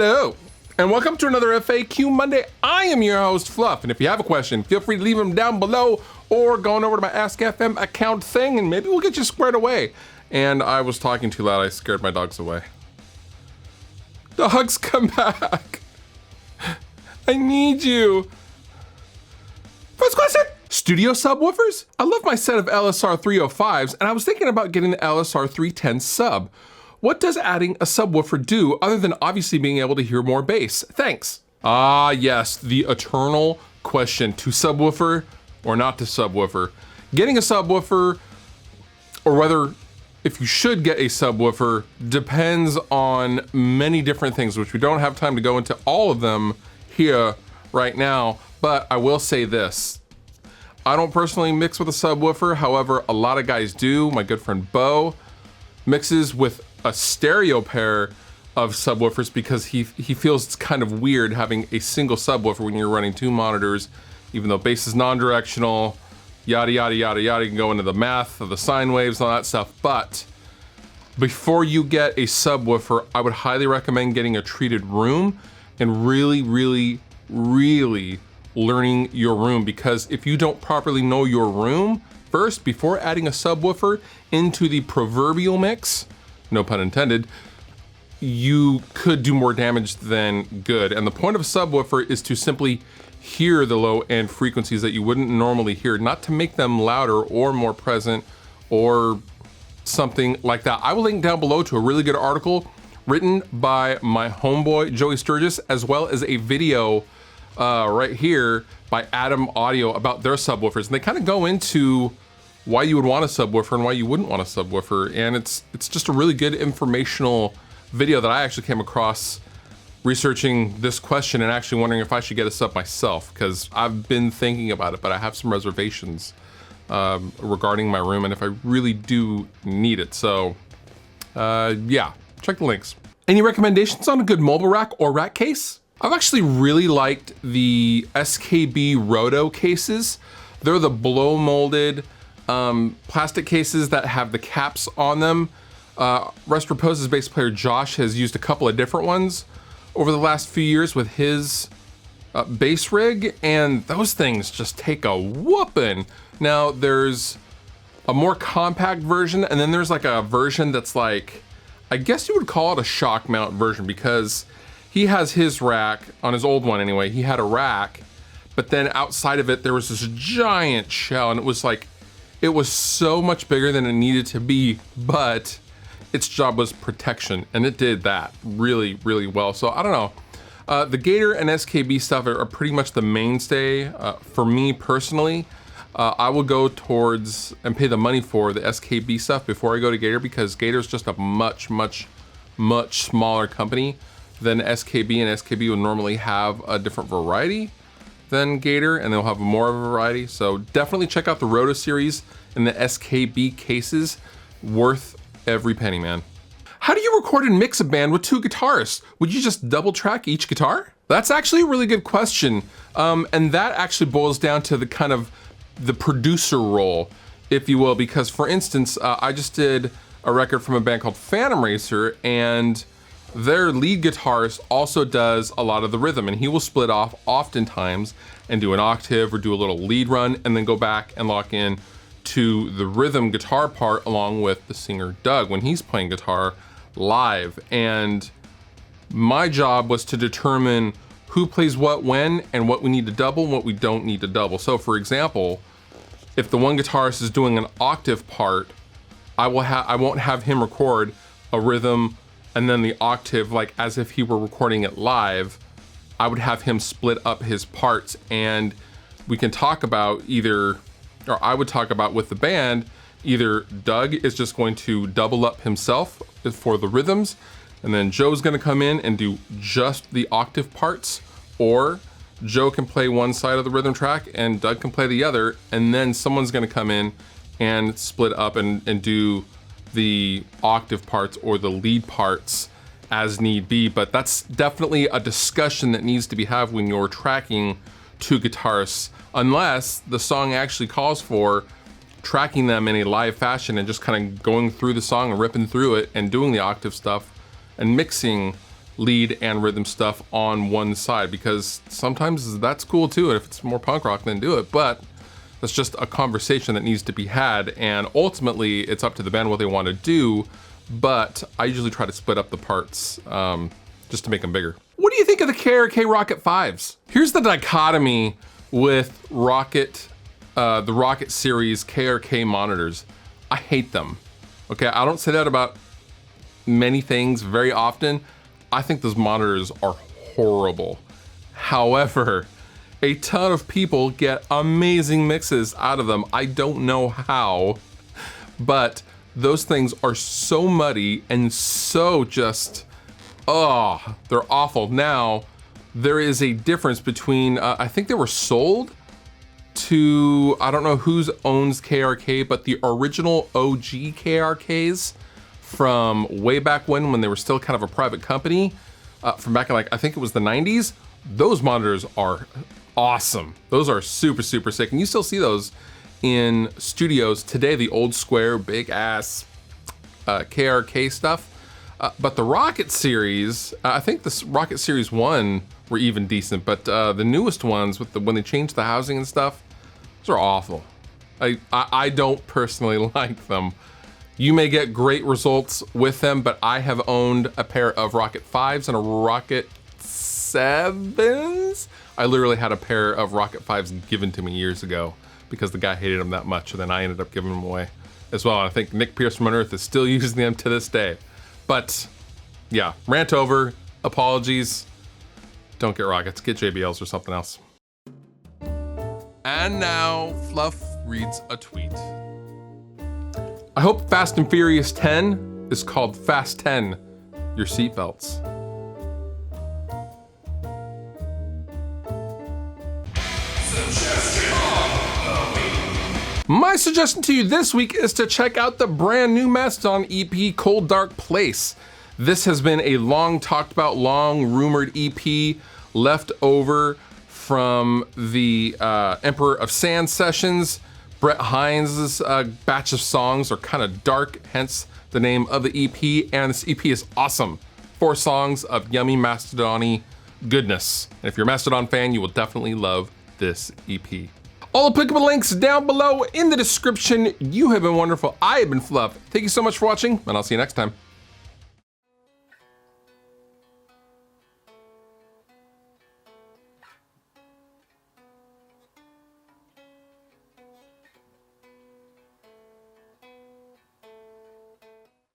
Hello, and welcome to another FAQ Monday. I am your host, Fluff, and if you have a question, feel free to leave them down below or going over to my Ask FM account thing, and maybe we'll get you squared away. And I was talking too loud, I scared my dogs away. Dogs, come back. I need you. First question. Studio subwoofers? I love my set of LSR 305s, and I was thinking about getting the LSR 310 sub. What does adding a subwoofer do other than obviously being able to hear more bass? Thanks. Ah, yes, the eternal question, to subwoofer or not to subwoofer. Getting a subwoofer, or whether if you should get a subwoofer, depends on many different things, which we don't have time to go into all of them here right now, but I will say this. I don't personally mix with a subwoofer, however, a lot of guys do. My good friend Bo mixes with a stereo pair of subwoofers because he feels it's kind of weird having a single subwoofer when you're running two monitors, even though bass is non-directional, yada, yada, yada, yada. You can go into the math of the sine waves and all that stuff. But before you get a subwoofer, I would highly recommend getting a treated room and really, really, really learning your room, because if you don't properly know your room first before adding a subwoofer into the proverbial mix, no pun intended, you could do more damage than good. And the point of a subwoofer is to simply hear the low end frequencies that you wouldn't normally hear, not to make them louder or more present or something like that. I will link down below to a really good article written by my homeboy Joey Sturgis, as well as a video right here by Adam Audio about their subwoofers. And they kind of go into why you would want a subwoofer and why you wouldn't want a subwoofer. And it's just a really good informational video that I actually came across researching this question and actually wondering if I should get a sub myself, because I've been thinking about it, but I have some reservations regarding my room and if I really do need it. So yeah, check the links. Any recommendations on a good mobile rack or rack case? I've actually really liked the SKB Roto cases. They're the blow molded plastic cases that have the caps on them. Rest Repose's bass player Josh has used a couple of different ones over the last few years with his bass rig, and those things just take a whooping. Now there's a more compact version, and then there's like a version that's like, I guess you would call it a shock mount version, because he has his rack, on his old one anyway, he had a rack, but then outside of it there was this giant shell, and it was like, it was so much bigger than it needed to be, but its job was protection, and it did that really, really well. So I don't know. The Gator and SKB stuff are pretty much the mainstay for me personally. I will go towards and pay the money for the SKB stuff before I go to Gator, because Gator's just a much, much, much smaller company than SKB, and SKB would normally have a different variety than Gator, and they'll have more of a variety. So definitely check out the Roto series and the SKB cases. Worth every penny, man. How do you record and mix a band with two guitarists? Would you just double track each guitar? That's actually a really good question. And that actually boils down to the kind of the producer role, if you will, because for instance, I just did a record from a band called Phantom Racer, and their lead guitarist also does a lot of the rhythm, and he will split off oftentimes and do an octave or do a little lead run and then go back and lock in to the rhythm guitar part along with the singer Doug when he's playing guitar live. And my job was to determine who plays what when and what we need to double and what we don't need to double. So for example, if the one guitarist is doing an octave part, I won't have him record a rhythm and then the octave like as if he were recording it live. I would have him split up his parts, and we can talk about either, or I would talk about with the band, either Doug is just going to double up himself for the rhythms, and then Joe's gonna come in and do just the octave parts, or Joe can play one side of the rhythm track and Doug can play the other, and then someone's gonna come in and split up and do the octave parts or the lead parts as need be. But that's definitely a discussion that needs to be had when you're tracking two guitarists, unless the song actually calls for tracking them in a live fashion and just kind of going through the song and ripping through it and doing the octave stuff and mixing lead and rhythm stuff on one side, because sometimes that's cool too. If it's more punk rock, then do it. But that's just a conversation that needs to be had, and ultimately it's up to the band what they want to do. But I usually try to split up the parts just to make them bigger. What do you think of the KRK Rocket 5s? Here's the dichotomy with Rocket, the Rocket series KRK monitors. I hate them. Okay, I don't say that about many things very often. I think those monitors are horrible. However, a ton of people get amazing mixes out of them. I don't know how, but those things are so muddy and so just, oh, they're awful. Now, there is a difference between, I think they were sold to, I don't know who owns KRK, but the original OG KRKs from way back when they were still kind of a private company, from back in like, I think it was the 90s, those monitors are awesome. Those are super, super sick. And you still see those in studios today, the old square, big ass KRK stuff. But the Rocket series, I think this Rocket Series 1 were even decent, but the newest ones with when they changed the housing and stuff, those are awful. I don't personally like them. You may get great results with them, but I have owned a pair of Rocket 5s and a Rocket 7s. I literally had a pair of Rocket 5s given to me years ago because the guy hated them that much, and then I ended up giving them away as well. And I think Nick Pierce from Unearth is still using them to this day. But yeah, rant over, apologies. Don't get Rockets, get JBLs or something else. And now Fluff reads a tweet. I hope Fast and Furious 10 is called Fast 10, your seatbelts. My suggestion to you this week is to check out the brand new Mastodon EP, Cold Dark Place. This has been a long talked about, long rumored EP left over from the Emperor of Sand sessions. Brett Hines' batch of songs are kind of dark, hence the name of the EP, and this EP is awesome. 4 songs of yummy Mastodon-y goodness. And if you're a Mastodon fan, you will definitely love this EP. All applicable links down below in the description. You have been wonderful. I have been Fluff. Thank you so much for watching, and I'll see you next time.